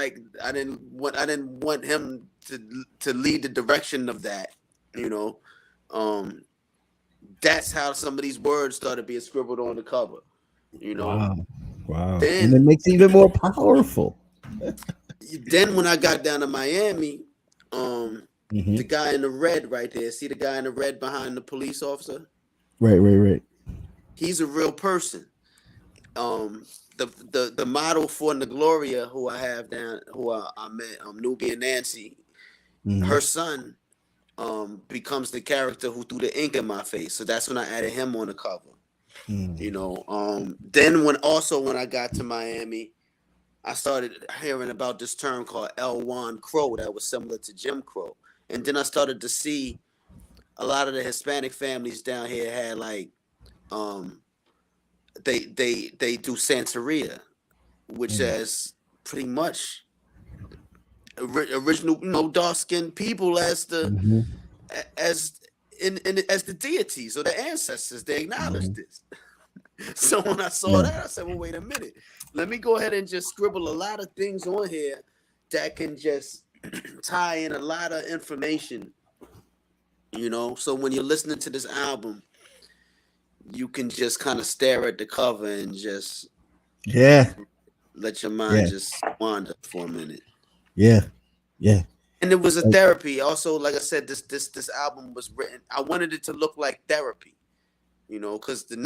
want him to lead the direction of that. That's how some of these words started being scribbled on the cover. Wow. And it makes it even more powerful. Then when I got down to Miami, the guy in the red right there, see the guy in the red behind the police officer? Right. He's a real person. The model for Gloria, who I have who I met, Nubian Nancy, her son becomes the character who threw the ink in my face. So that's when I added him on the cover. Then when I got to Miami, I started hearing about this term called L1 Crow that was similar to Jim Crow. And then I started to see a lot of the Hispanic families down here had like they do Santeria, which has pretty much original, dark skinned people as the as as the deities or the ancestors. They acknowledge this. So when I saw that, I said, well, wait a minute. Let me go ahead and just scribble a lot of things on here that can just tie in a lot of information, So when you're listening to this album, you can just kind of stare at the cover and just let your mind just wander for a minute. Yeah. And it was a therapy. Also, like I said, this album was written. I wanted it to look like therapy, because the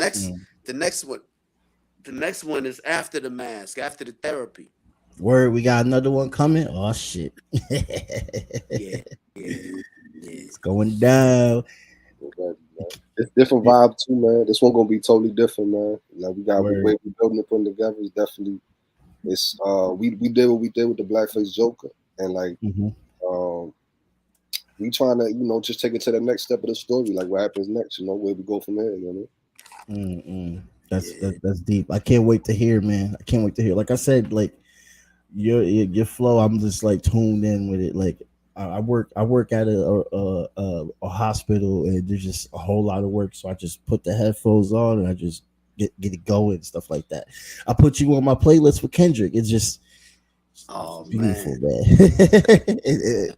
next one is after the mask, after the therapy. Word, we got another one coming. Oh shit. Yeah. It's going down. It's different vibe too, man. This one gonna be totally different, man. Like we got the way we building it, putting together is definitely. It's we did what we did with the blackface Joker, and like we trying to just take it to the next step of the story, like what happens next, where we go from there, That's deep. I can't wait to hear, man. I can't wait to hear. Like I said, like your flow, I'm just like tuned in with it. Like I work at a hospital, and there's just a whole lot of work. So I just put the headphones on and I just get it going and stuff like that. I put you on my playlist with Kendrick. It's just beautiful, man.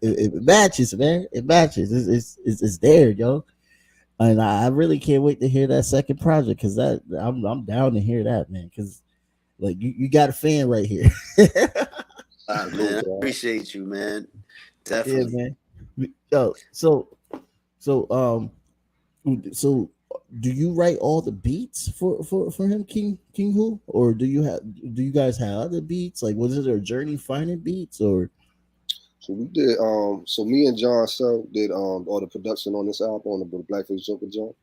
It matches, man. It matches. It's there, yo. And I really can't wait to hear that second project, because I'm down to hear that, man. Because like you got a fan right here. Man, I appreciate you, man. Definitely, yeah, man. Yo, so do you write all the beats for him, King Who, or do you guys have other beats? Like, was it a journey finding beats, or? So we did. So me and John Sell did all the production on this album, on the Blackface Joker joint.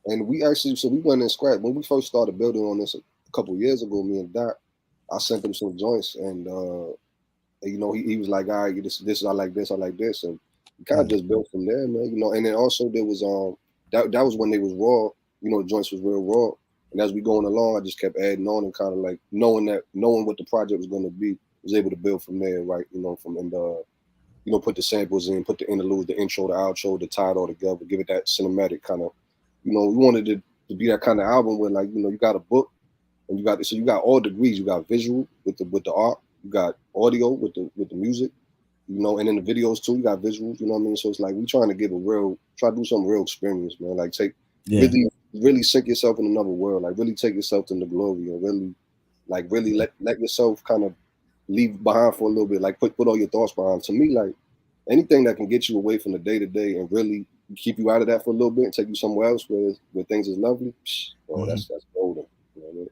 And we actually, so we went in scratch when we first started building on this a couple years ago. Me and Doc, I sent him some joints, and he was like, all right, this I like this, and we kind of just built from there, man. And then also there was that was when they was raw. The joints was real raw, and as we going along, I just kept adding on and kind of like knowing what the project was going to be, was able to build from there, right? Put the samples in, put the interlude, the intro, the outro, to tie it all together, give it that cinematic kind of. We wanted it to be that kind of album where, like, you got a book, and you got all degrees. You got visual with the art, you got audio with the music, and in the videos too, you got visuals. You know what I mean? So it's like we trying to give try to do some real experience, man. Like really sink yourself in another world. Like really take yourself to the glory, and really let yourself kind of leave behind for a little bit. Like put all your thoughts behind. To me, like anything that can get you away from the day to day and really keep you out of that for a little bit and take you somewhere else where things is lovely. That's golden. You know what I mean?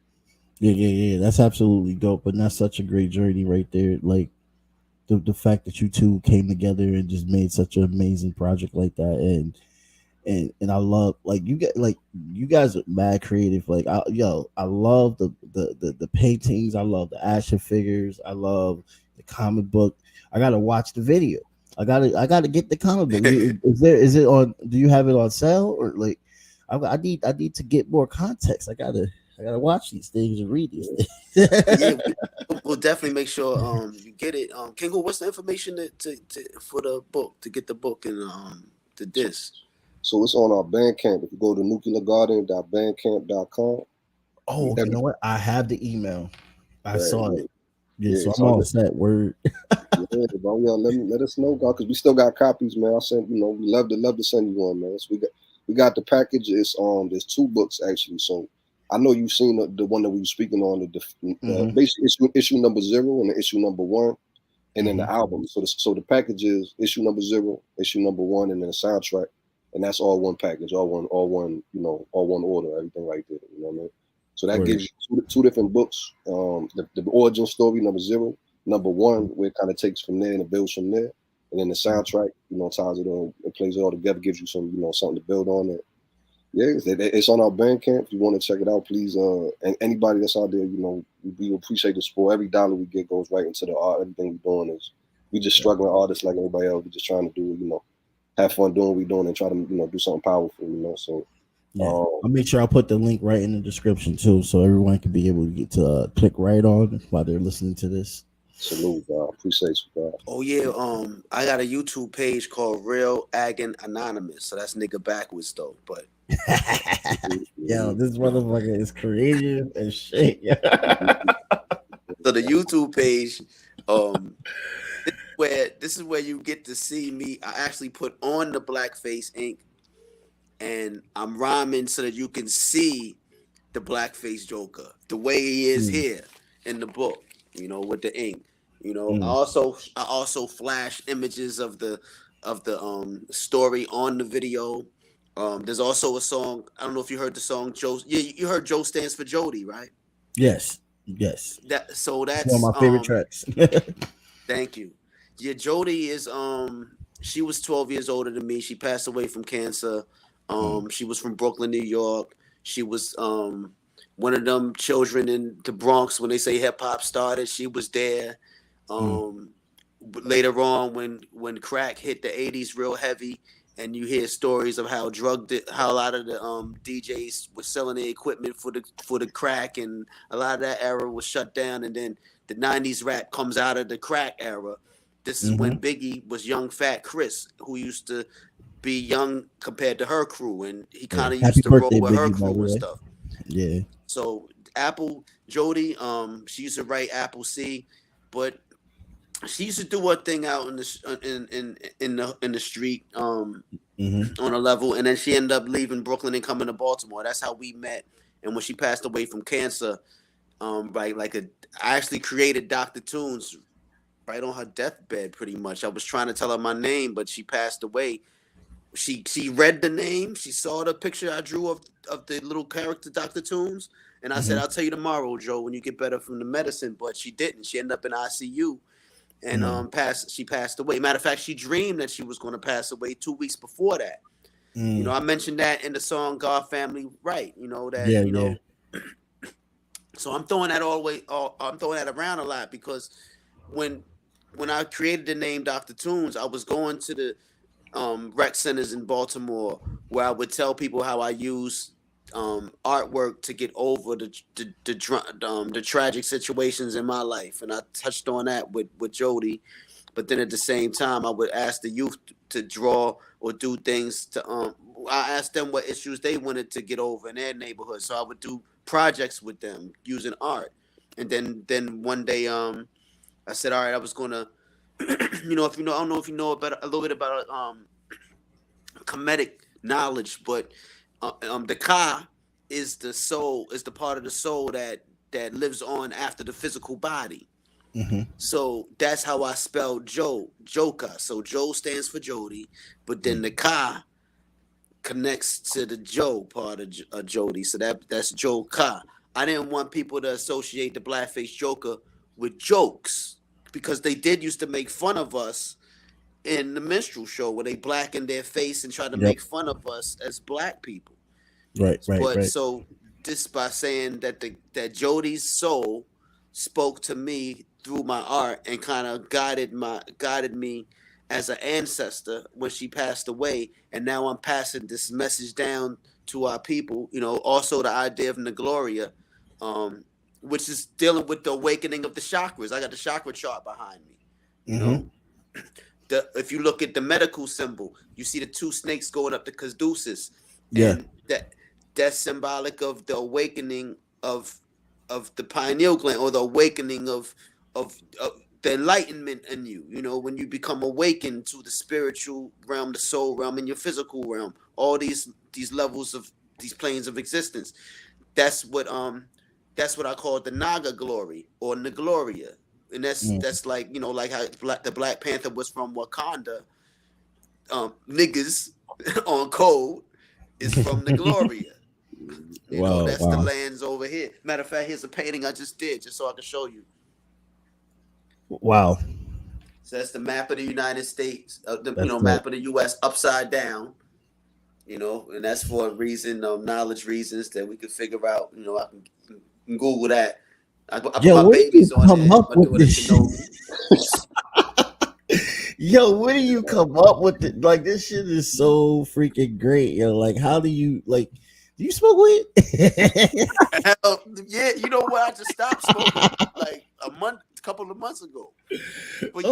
Yeah. That's absolutely dope. And that's such a great journey right there. Like the fact that you two came together and just made such an amazing project like that. And I love, like, you guys are mad creative. Like I love the paintings. I love the action figures. I love the comic book. I gotta watch the video. I gotta get the comic book. Is it on? Do you have it on sale, or like? I need to get more context. I gotta watch these things and read these things. Yeah, we'll definitely make sure you get it. Kingo, what's the information to for the book, to get the book and the disc? So it's on our Bandcamp. If you go to nucleargarden.bandcamp.com. Oh, you know what? I have the email. I saw it. Yeah, so I'm all set. Word. Let us know, God, because we still got copies, man. I sent, we love to send you one, man. So we got the package. It's there's 2 books actually. So I know you've seen the one that we were speaking on, the basically issue number 0 and the issue number 1, and then the album. So the package is issue number 0, issue number 1, and then the soundtrack, and that's all one package, all one order, everything like that. You know what I mean? So that gives you 2 different books. The origin story, number 0, number 1, where it kind of takes from there and it builds from there. And then the soundtrack, ties it all, it plays it all together, gives you some, something to build on it. Yeah, it's on our Bandcamp. If you want to check it out, please. And anybody that's out there, we appreciate the support. Every dollar we get goes right into the art. Everything we're doing is, we just struggling artists like anybody else. We're just trying to do, have fun doing what we're doing and try to, you know, do something powerful, you know. So yeah, I'll make sure I'll put the link right in the description too, so everyone can be able to get to click right on while they're listening to this. Salute, God. Appreciate you, God. Oh yeah, I got a YouTube page called Real Aggin Anonymous. So that's nigga backwards though. But Yo, this motherfucker is creative as shit. so the YouTube page, this is where you get to see me. I actually put on the blackface ink, and I'm rhyming so that you can see the blackface Joker the way he is here in the book. You know, with the ink. You know, I also flash images of the story on the video. There's also a song. I don't know if you heard the song Joe. Yeah, you heard Joe stands for Jody, right? Yes. That's it's one of my favorite tracks. Thank you. Yeah, Jody is she was 12 years older than me. She passed away from cancer. She was from Brooklyn, New York. She was one of them children in the Bronx when they say hip hop started. She was there. Later on, when crack hit the 80s real heavy, and you hear stories of how a lot of the DJs were selling their equipment for the crack, and a lot of that era was shut down, and then the 90s rap comes out of the crack era. This is when Biggie was young fat Chris, who used to be young compared to her crew, and he kind of used to roll with her crew and stuff. Yeah. So Jody, she used to write Apple C, but she used to do her thing out in the street on a level, and then she ended up leaving Brooklyn and coming to Baltimore. That's how we met. And when she passed away from cancer, I actually created Dr. Toonz right on her deathbed, pretty much. I was trying to tell her my name, but she passed away. She read the name. She saw the picture I drew of the little character Dr. Toonz, and I said, "I'll tell you tomorrow, Joe, when you get better from the medicine." But she didn't. She ended up in ICU. And she passed away. Matter of fact, she dreamed that she was going to pass away 2 weeks before that. You know, I mentioned that in the song "God Family Right." You know that. Yeah, you know. So I'm throwing that I'm throwing that around a lot because when I created the name Dr. Toonz, I was going to the rec centers in Baltimore where I would tell people how I use artwork to get over the tragic situations in my life, and I touched on that with Jody. But then at the same time, I would ask the youth to draw or do things to I asked them what issues they wanted to get over in their neighborhood, so I would do projects with them using art. And then one day I said, all right, I was gonna I don't know if you know about a little bit about comedic knowledge, but the ka is the soul, is the part of the soul that lives on after the physical body. So that's how I spelled jokah. So Joe stands for Jody, but then the ka connects to the Joe part of Jody. So that's jokah. I didn't want people to associate the blackface Joker with jokes, because they did used to make fun of us in the minstrel show where they blackened their face and tried to make fun of us as black people. Right. So just by saying that Jody's soul spoke to me through my art and kind of guided me as an ancestor when she passed away, and now I'm passing this message down to our people. You know, also the idea of Nagloria, which is dealing with the awakening of the chakras. I got the chakra chart behind me. You know, if you look at the medical symbol, you see the two snakes going up the caduceus. And that's symbolic of the awakening of the pineal gland, or the awakening of the enlightenment in you. You know, when you become awakened to the spiritual realm, the soul realm, and your physical realm, all these levels of these planes of existence. That's what I call the Naga glory, or Nagloria. And that's like, you know, like how the Black Panther was from Wakanda. Niggas on code is from Nagloria. You know, that's the lands over here. Matter of fact, here's a painting I just did, just so I can show you. Wow. So that's the map of the United States, map of the U.S. upside down. You know, and that's for a reason, knowledge reasons that we can figure out. You know, I can Google that. I put my babies on it. Yo, where do you come up with it? Like, this shit is so freaking great, yo. Like, how do you like? Do you smoke weed? Hell, yeah, you know what? I just stopped smoking like a couple of months ago. But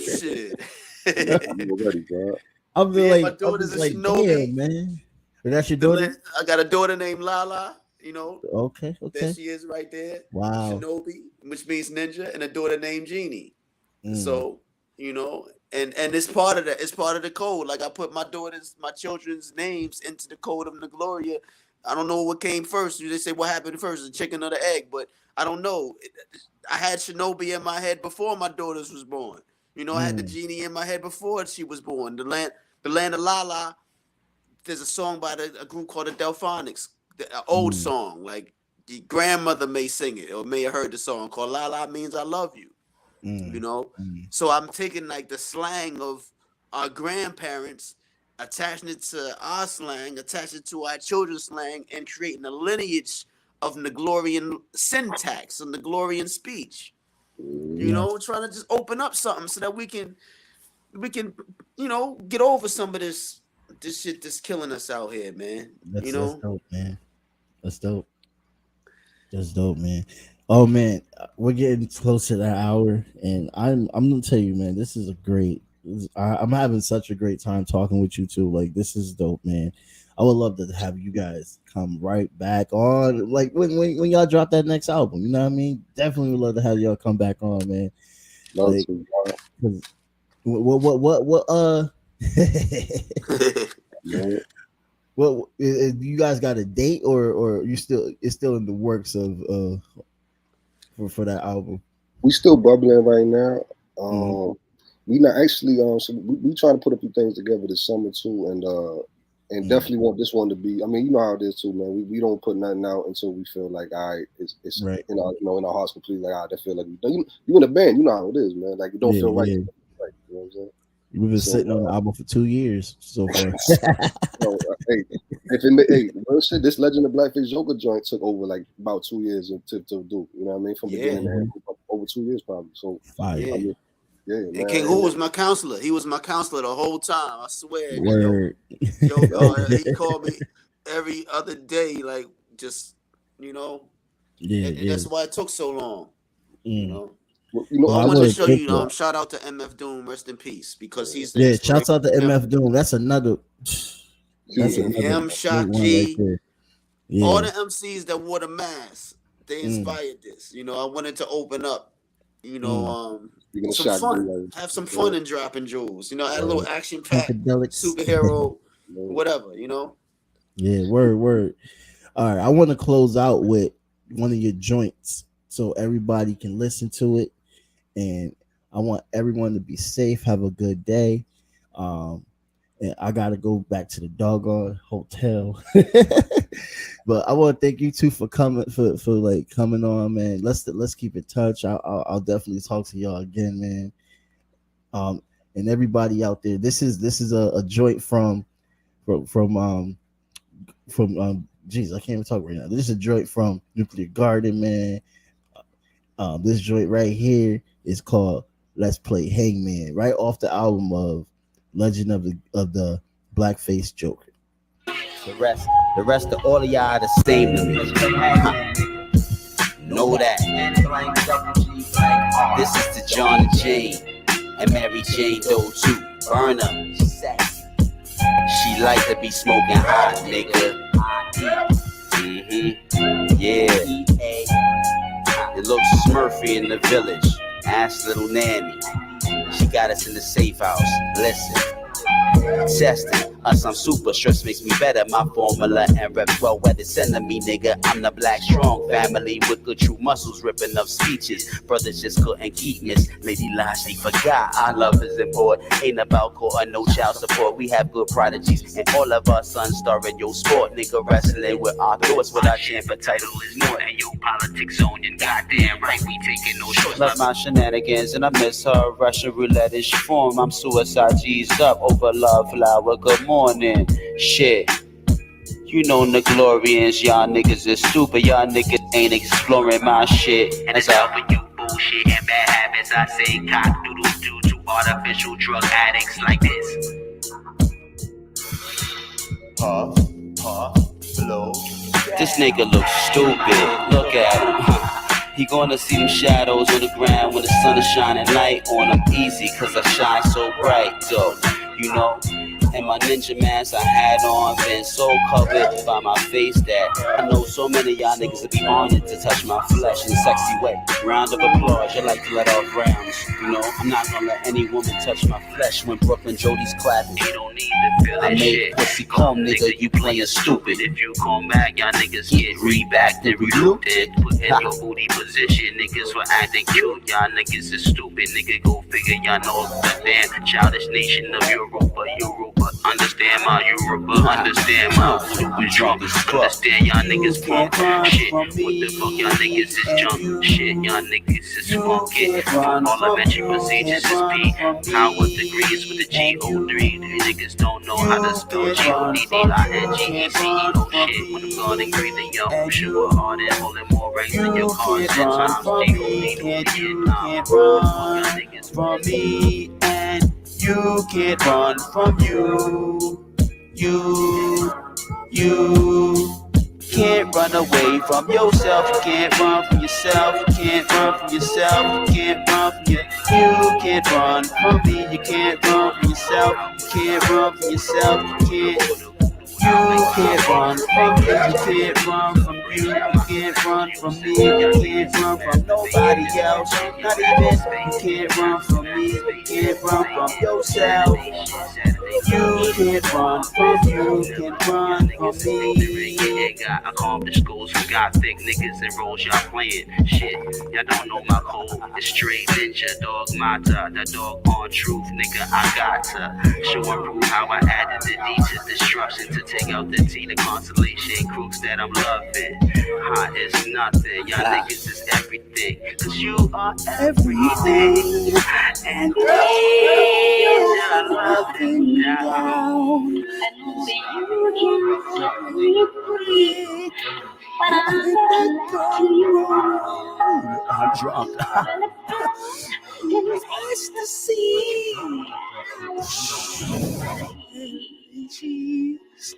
shit. I'm ready, bro. I'm Yeah, like, my daughter's a like, shinobi. damn, man. But that's your daughter? I got a daughter named Lala. You know, Okay. there she is right there. Wow. Shinobi, which means ninja, and a daughter named Jeannie. Mm. So, you know, and it's part of that. It's part of the code. Like I put my children's names into the code of Nagloria. I don't know what came first. They say what happened first, the chicken or the egg, but I don't know. I had Shinobi in my head before my daughters was born. You know, I had the Genie in my head before she was born. The land of Lala. There's a song by a group called the Delphonics, an old song. Like the grandmother may sing it or may have heard the song called "Lala Means I Love You." You know, so I'm taking like the slang of our grandparents, attaching it to our slang, attaching it to our children's slang, and creating a lineage of Neglorian syntax and Neglorian speech. You know, trying to just open up something so that we can, you know, get over some of this shit that's killing us out here, man. That's dope, man. That's dope. That's dope, man. Oh man, we're getting close to that hour, and I'm gonna tell you, man, this is a great. I'm having such a great time talking with you too. Like, this is dope, man. I would love to have you guys come right back on, like when y'all drop that next album. You know what I mean? Definitely would love to have y'all come back on, man. Like, what Well, you guys got a date, or it's still in the works of for that album? We still bubbling right now. We not actually so we trying to put a few things together this summer too, and definitely want this one to be. I mean, you know how it is too, man. We don't put nothing out until we feel like, all right, it's right. in our hearts completely. Like, I feel like you in a band, you know how it is, man. Like, it don't feel right. Right, you know what I'm saying? We've been sitting on the album for 2 years so far. Real shit, this Legend of Blackface Jokah joint took over like about 2 years to do. You know what I mean? From beginning to end, over 2 years probably. So and King Who was my counselor. He was my counselor the whole time. I swear. Word. He called me every other day, like, just, you know. Yeah, and that's why it took so long. You know. Well, I want to show you. Shout out to MF Doom, rest in peace, because he's shouts out to MF Doom. That's another. Him, Shock G, all the MCs that wore the mask, they inspired this. You know, I wanted to open up. You know, some fun, have some fun in dropping jewels. You know, add a little action pack, superhero, whatever. You know. Yeah, word. All right, I want to close out with one of your joints so everybody can listen to it. And I want everyone to be safe, have a good day. And I gotta go back to the doggone hotel. But I want to thank you two for coming coming on, man. Let's keep in touch. I'll definitely talk to y'all again, man. And everybody out there, this is a joint from geez, I can't even talk right now. This is a joint from Nuclear Garden, man. This joint right here is called Let's Play Hangman, right off the album of Legend of the Blackface Jokah. The rest of all of y'all are the same to me. Know that. This is the John and Jane and Mary Jane Doe too. Burn up. She like to be smoking hot, nigga. Yeah. It looks Smurfy in the village. Ask little Nanny. She got us in the safe house. Listen. Testing us, I'm super. Stress makes me better. My formula and repertoire where it's sending me, nigga. I'm the black strong family with good true muscles, ripping up speeches. Brothers just couldn't keep this. Lady Lashley forgot our love is important. Ain't about court or no child support. We have good prodigies and all of our sons star in your sport. Nigga wrestling with our thoughts, with our champion title is more. And your politics owned and goddamn right, we taking no shorts. Love my shenanigans and I miss her. Russian roulette is form. I'm suicide G's up over love flower. Good morning. Shit. You know Neglorians, y'all niggas is stupid. Y'all niggas ain't exploring my shit. And it's out for you bullshit and bad habits. I say cock doodle artificial drug addicts like this. Puff, blow. This nigga looks stupid. Look at him, huh? He gonna see them shadows on the ground when the sun is shining light on him easy, cause I shine so bright, though, you know. And my ninja mask I had on been so covered by my face that I know so many of y'all niggas will be honored to touch my flesh in a sexy way. Round of applause, you like to let off rounds, you know. I'm not gonna let any woman touch my flesh when Brooklyn Jody's clapping. You don't need to feel that shit. Pussy calm, nigga, you playing stupid. If you come back, y'all niggas get rebacked and relooped. Put in your booty position, niggas were acting cute. Y'all niggas is stupid, nigga, go figure. Y'all know the damn childish nation of Europa. Understand my Europa, understand my stupid drunk. Understand y'all niggas punk shit. What the fuck y'all niggas is junk shit. Y'all niggas is funky. Parliamentary procedures is P. Power degrees with the G-O-3. You niggas don't know how to spell G-O-D-D-I-N-G-E-C-E-O shit. When I'm gonna agree to yo, sure hard and holding more ranks than your cars. Times G-O-D-D-I-N-G. Y'all niggas from me, and you can't run from you. You can't run away from yourself. You can't run from yourself. You can't run from yourself. You can't run from you. You can't run from me. You can't run from yourself. You can't run from yourself. You can't run from me. You can't run from you. You can't run from me. You can't run from nobody else. Not even. You can't run from me. You can't run from yourself. You can't run from you. You can't run from me. Got accomplished goals who got thick niggas and roles y'all playing. Shit, y'all don't know my code. It's straight ninja, dog mata. That dog on truth, nigga, I got to show and prove how I added the D to destruction to take out the T, the constellation crooks that I'm loving. Hot is nothing, y'all niggas is everything. Cause you are everything. And these are nothing down. I'm drunk. It's the sea. Cheese.